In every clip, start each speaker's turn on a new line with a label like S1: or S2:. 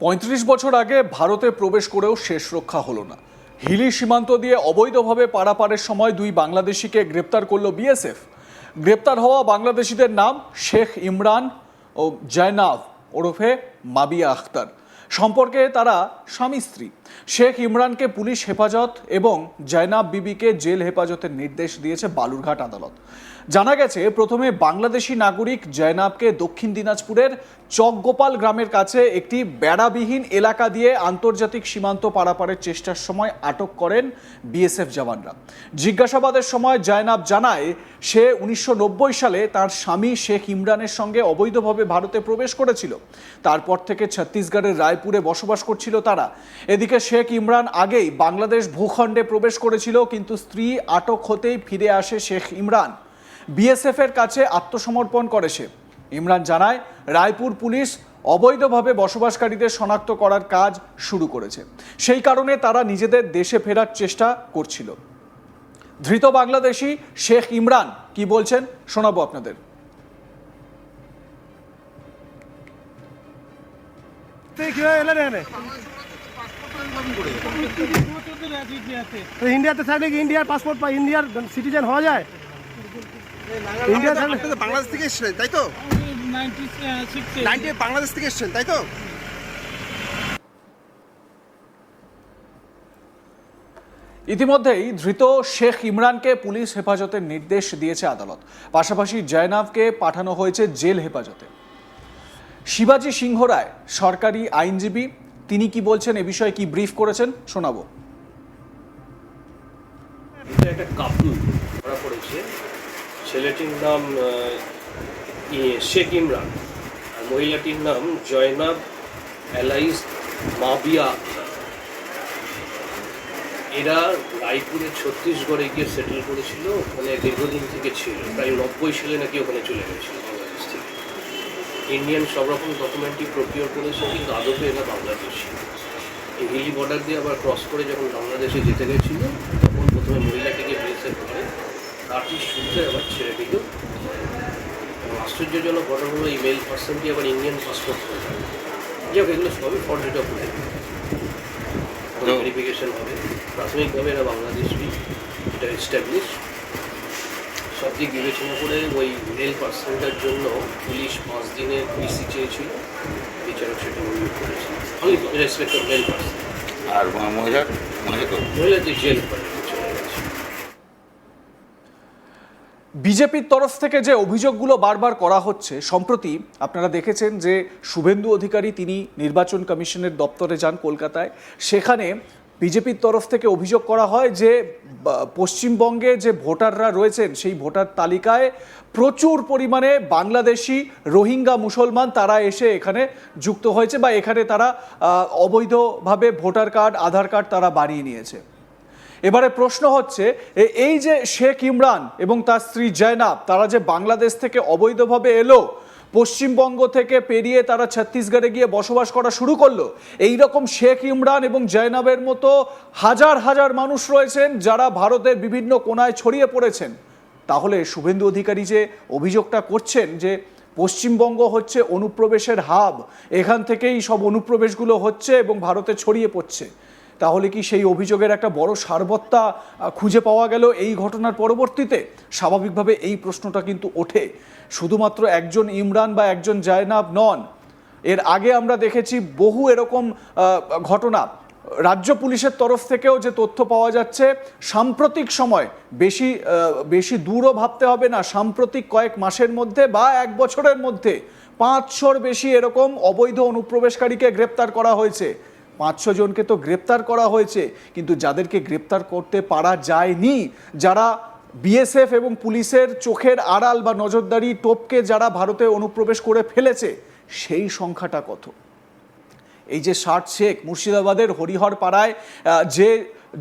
S1: ৩৫ বছর আগে ভারতে প্রবেশ করেও শেষ রক্ষা হলো না। হিলি সীমান্ত দিয়ে অবৈধভাবে পারাপারের সময় দুই বাংলাদেশিকে গ্রেপ্তার করল বিএসএফ। গ্রেপ্তার হওয়া বাংলাদেশিদের নাম শেখ ইমরান ও জয়নাব ওরফে মাবিয়া আখতার। সম্পর্কে তারা স্বামী স্ত্রী। শেখ ইমরানকে পুলিশ হেফাজত এবং জয়নাব বিবিকে জেল হেফাজতের নির্দেশ দিয়েছে বালুরঘাট আদালত। জানা গেছে, প্রথমে বাংলাদেশি নাগরিক জয়নাবকে দক্ষিণ দিনাজপুরের চকগোপাল গ্রামের কাছে একটি বেড়াবিহীন এলাকা দিয়ে আন্তর্জাতিক সীমান্ত পারাপারের চেষ্টার সময় আটক করেন বিএসএফ জওয়ানরা। জিজ্ঞাসাবাদের সময় জয়নাব জানায়, সে 1990 সালে তার স্বামী শেখ ইমরানের সঙ্গে অবৈধভাবে ভারতে প্রবেশ করেছিল। তারপর থেকে ছত্তিশগড়ের রায়পুরে বসবাস করছিল তারা। এদিকে শেখ ইমরান আগেই বাংলাদেশ ভূখণ্ডে প্রবেশ করেছিল, কিন্তু স্ত্রী আটক হতেই ফিরে আসে শেখ ইমরান। বিএসএফ এর কাছে আত্মসমর্পণ করে সে। ইমরান জানায়, রায়পুর পুলিশ অবৈধভাবে বসবাসকারীদের শনাক্ত করার কাজ শুরু করেছে, সেই কারণে তারা নিজেদের দেশে ফেরার চেষ্টা করছিল। ধৃত বাংলাদেশি শেখ ইমরান কি বলছেন শোনাবো আপনাদের।
S2: ইন্ডিয়াতে থাকলে কি ইন্ডিয়ার পাসপোর্ট বা ইন্ডিয়ার সিটিজেন হওয়া যায়? ইন্ডিয়া থাকলে
S3: বাংলাদেশ থেকে এসেছেন তাই তো? 96 বাংলাদেশ থেকে এসেছেন তাই তো?
S1: ইতিমধ্যেই ধৃত শেখ ইমরানকে পুলিশ হেফাজতের নির্দেশ দিয়েছে আদালত। পাশাপাশি জয়নাবকে পাঠানো হয়েছে জেল হেফাজতে। শিবাজি সিংহ রায় সরকারি আইনজীবী, তিনি কি বলছেন, এ বিষয়ে কি ব্রিফ করেছেন শোনাবো।
S4: এটা একটা কাপল ধরা পড়েছে। ছেলেটির নাম শেখ ইমরান আর মহিলাটির নাম জয়নাব এলাইজ মাবিয়া আখতার। এরা রায়পুরে ছত্তিশগড়ে গিয়ে সেটেল করেছিল, ওখানে দীর্ঘদিন থেকে ছিল, প্রায় 90 সালে নাকি ওখানে চলে গেছিল বাংলাদেশ থেকে। ইন্ডিয়ান সব রকম ডকুমেন্টই প্রকিওর করেছে, কিন্তু আদপে এরা বাংলাদেশি। এই হিলি বর্ডার দিয়ে আবার ক্রস করে যখন বাংলাদেশে যেতে গেছিল, তখন প্রথমে মহিলাটিকে বিএসএফ করে, তারটি শুনতে আবার ছেড়ে দিল। এবং আশ্চর্যজনক ঘটনা হলো, এই মেল পার্সনটি আবার ইন্ডিয়ান পাসপোর্ট করে। যাক, এগুলো সবই ফর্জেট করে ভেরিফিকেশন হবে। প্রাথমিকভাবে এরা বাংলাদেশি, এটা এস্টাবলিশ। সব দিক বিবেচনা করে ওই মেল পার্সনটার জন্য পুলিশ 5 দিনের পিসি চেয়েছিল, বিচারক সেটা উল্লেখ করেছে। Only respect of male person.
S5: আর
S4: মহিলাদের জেল করে চলে গেছে।
S1: বিজেপির তরফ থেকে যে অভিযোগগুলো বারবার করা হচ্ছে, সম্প্রতি আপনারা দেখেছেন যে শুভেন্দু অধিকারী তিনি নির্বাচন কমিশনের দপ্তরে যান কলকাতায়। সেখানে বিজেপির তরফ থেকে অভিযোগ করা হয় যে পশ্চিমবঙ্গে যে ভোটাররা রয়েছেন, সেই ভোটার তালিকায় প্রচুর পরিমাণে বাংলাদেশি রোহিঙ্গা মুসলমান তারা এসে এখানে যুক্ত হয়েছে, বা এখানে তারা অবৈধভাবে ভোটার কার্ড, আধার কার্ড তারা বানিয়ে নিয়েছে। এবারে প্রশ্ন হচ্ছে, এই যে শেখ ইমরান এবং তার স্ত্রী জয়নাব, তারা যে বাংলাদেশ থেকে অবৈধভাবে এলো, পশ্চিমবঙ্গ থেকে পেরিয়ে তারা ছত্তিশগড়ে গিয়ে বসবাস করা শুরু করলো। এই রকম শেখ ইমরান এবং জয়নাবের মতো হাজার হাজার মানুষ রয়েছেন যারা ভারতের বিভিন্ন কোণায় ছড়িয়ে পড়েছেন। তাহলে শুভেন্দু অধিকারী যে অভিযোগটা করছেন যে পশ্চিমবঙ্গ হচ্ছে অনুপ্রবেশের হাব, এখান থেকেই সব অনুপ্রবেশগুলো হচ্ছে এবং ভারতে ছড়িয়ে পড়ছে, তাহলে কি সেই অভিযোগের একটা বড় সারবত্তা খুঁজে পাওয়া গেল এই ঘটনার পরবর্তীতে? স্বাভাবিকভাবে এই প্রশ্নটা কিন্তু ওঠে। শুধুমাত্র একজন ইমরান বা একজন জয়নাব নন, এর আগে আমরা দেখেছি বহু এরকম ঘটনা। রাজ্য পুলিশের তরফ থেকেও যে তথ্য পাওয়া যাচ্ছে, সাম্প্রতিক সময়, বেশি দূরও ভাবতে হবে না, সাম্প্রতিক কয়েক মাসের মধ্যে বা 1 বছরের মধ্যে 500-র বেশি এরকম অবৈধ অনুপ্রবেশকারীকে গ্রেপ্তার করা হয়েছে। 500 জনকে তো গ্রেপ্তার করা হয়েছে, কিন্তু যাদেরকে গ্রেপ্তার করতে পারা যায়নি, যারা বিএসএফ এবং পুলিশের চোখের আড়াল বা নজরদারি টপকে যারা ভারতে অনুপ্রবেশ করে ফেলেছে, সেই সংখ্যাটা কত? এই যে 60 শেখ, মুর্শিদাবাদের হরিহর পাড়ায় যে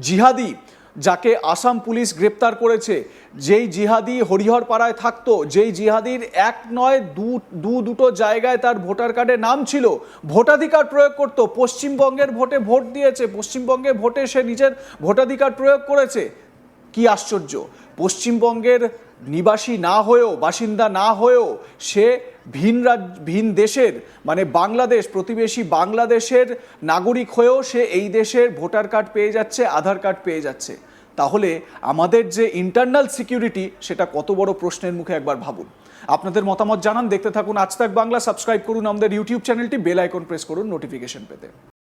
S1: জিহাদি, যাকে আসাম পুলিশ গ্রেপ্তার করেছে, যেই জিহাদি হরিহর পাড়ায় থাকতো, যেই জিহাদির 1 নয় দুটো জায়গায় তার ভোটার কার্ডে নাম ছিল, ভোটাধিকার প্রয়োগ করত, পশ্চিমবঙ্গের ভোটে ভোট দিয়েছে, পশ্চিমবঙ্গে ভোটে সে নিজের ভোটাধিকার প্রয়োগ করেছে। কি আশ্চর্য, পশ্চিমবঙ্গের নিবাসী না হয়েও, বাসিন্দা না হয়েও সে ভিন দেশের মানে বাংলাদেশ, প্রতিবেশী বাংলাদেশের নাগরিক হয়েও সে এই দেশের ভোটার কার্ড পেয়ে যাচ্ছে, আধার কার্ড পেয়ে যাচ্ছে, তাহলে আমাদের যে ইন্টারনাল সিকিউরিটি সেটা কত বড় প্রশ্নের মুখে একবার ভাবুন। আপনাদের মতামত জানান, দেখতে থাকুন আজ তাক বাংলা, সাবস্ক্রাইব করুন আমাদের ইউটিউব চ্যানেলটি, বেল আইকন প্রেস করুন নোটিফিকেশন পেতে।